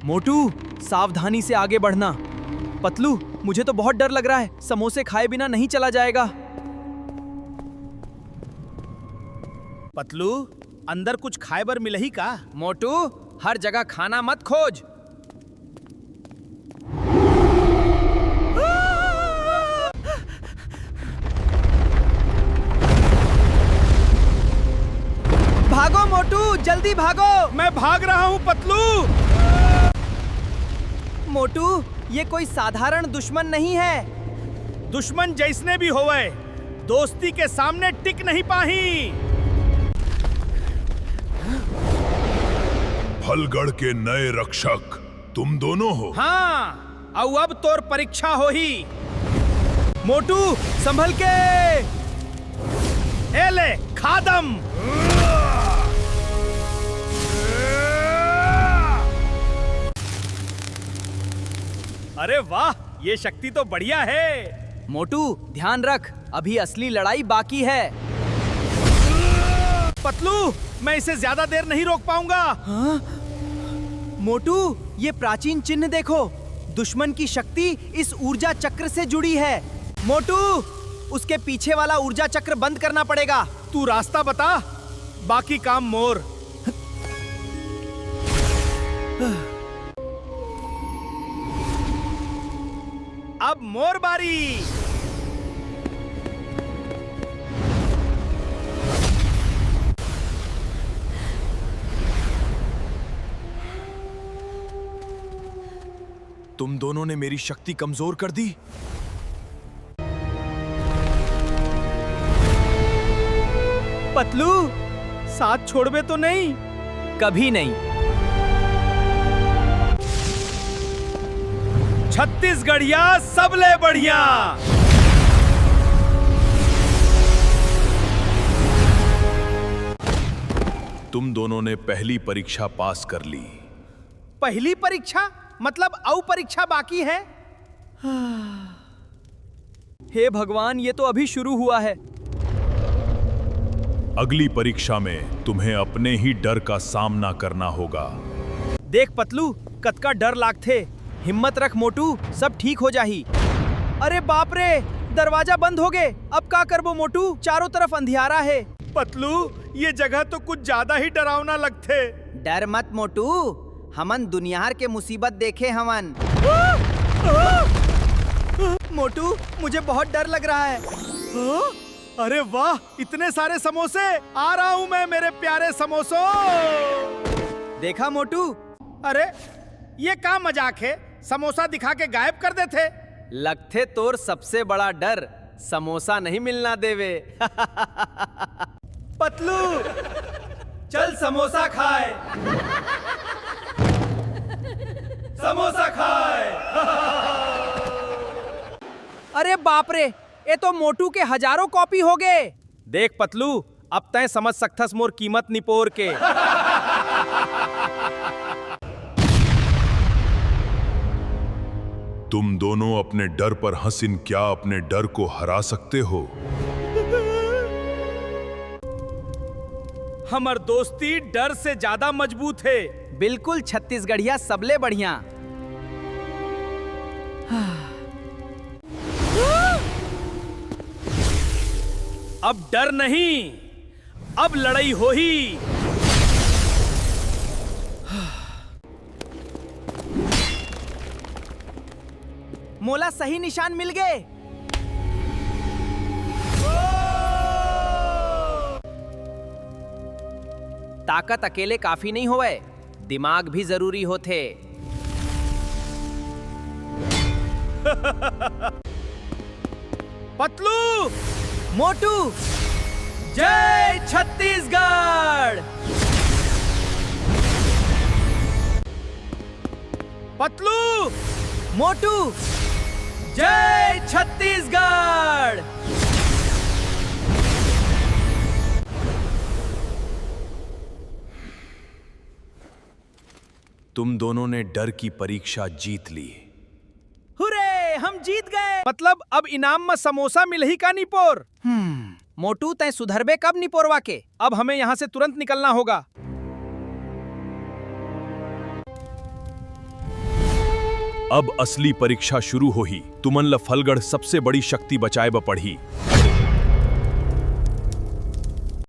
मोटू, सावधानी से आगे बढ़ना। पतलू, मुझे तो बहुत डर लग रहा है, समोसे खाए बिना नहीं चला जाएगा। पतलू, अंदर कुछ खाए बर मिलही का? मोटू, हर जगह खाना मत खोज। भागो मोटू, जल्दी भागो। मैं भाग रहा हूँ पतलू। मोटू, ये कोई साधारण दुश्मन नहीं है। दुश्मन जैसने भी होवे, दोस्ती के सामने टिक नहीं पाही। फलगढ़ के नए रक्षक तुम दोनों हो? हाँ, अब तोर परीक्षा हो ही। मोटू, संभल के। ए ले, खादम। अरे वाह, ये शक्ति तो बढ़िया है। मोटू, ध्यान रख, अभी असली लड़ाई बाकी है। पतलू, मैं इसे ज्यादा देर नहीं रोक पाऊंगा। हाँ? मोटू, ये प्राचीन चिन्ह देखो। दुश्मन की शक्ति इस ऊर्जा चक्र से जुड़ी है। मोटू, उसके पीछे वाला ऊर्जा चक्र बंद करना पड़ेगा। तू रास्ता बता, बाकी काम मोर। अब मोर बारी। तुम दोनों ने मेरी शक्ति कमजोर कर दी। पतलू, साथ छोड़बे तो नहीं? कभी नहीं। छत्तीसगढ़िया सबले बढ़िया। तुम दोनों ने पहली परीक्षा पास कर ली। पहली परीक्षा मतलब औ परीक्षा बाकी है? हे भगवान, ये तो अभी शुरू हुआ है। अगली परीक्षा में तुम्हें अपने ही डर का सामना करना होगा। देख पतलू, कतका डर लागथे। हिम्मत रख मोटू, सब ठीक हो जाही। अरे बाप रे, दरवाजा बंद हो गए। अब का करबो मोटू? चारों तरफ अंधियारा है। पतलू, ये जगह तो कुछ ज्यादा ही डरावना लगथे। डर मत मोटू, हमन दुनियार के मुसीबत देखे हमन। मोटू, मुझे बहुत डर लग रहा है। अरे वाह, इतने सारे समोसे। आ रहा हूँ मैं मेरे प्यारे समोसों। देखा मोटू? अरे ये क्या मजाक है? समोसा दिखा के गायब कर देते। लगथे तोर सबसे बड़ा डर समोसा नहीं मिलना देवे। पतलू, चल समोसा खाए। समोसा खाए। अरे बाप रे, ये तो मोटू के हजारों कॉपी हो गए। देख पतलू, अब तय समझ सकथस मोर कीमत निपोर के। तुम दोनों अपने डर पर हंसिन क्या अपने डर को हरा सकते हो? हमर दोस्ती डर से ज्यादा मजबूत है। बिल्कुल छत्तीसगढ़िया सबले बढ़िया। अब डर नहीं, अब लड़ाई हो ही। मोला सही निशान मिल गए। ताकत अकेले काफी नहीं होवे, दिमाग भी जरूरी होते। पतलू, मोटू, जय छत्तीसगढ़। पतलू, मोटू, जय छत्तीसगढ़। तुम दोनों ने डर की परीक्षा जीत ली। हुरे, हम जीत गए। मतलब अब इनाम में समोसा मिल ही का निपोर। मोटू, तय सुधरबे कब निपोरवा के? अब हमें यहाँ से तुरंत निकलना होगा। अब असली परीक्षा शुरू होही। तुमन ल फलगढ़ सबसे बड़ी शक्ति बचाए ब पढ़ी।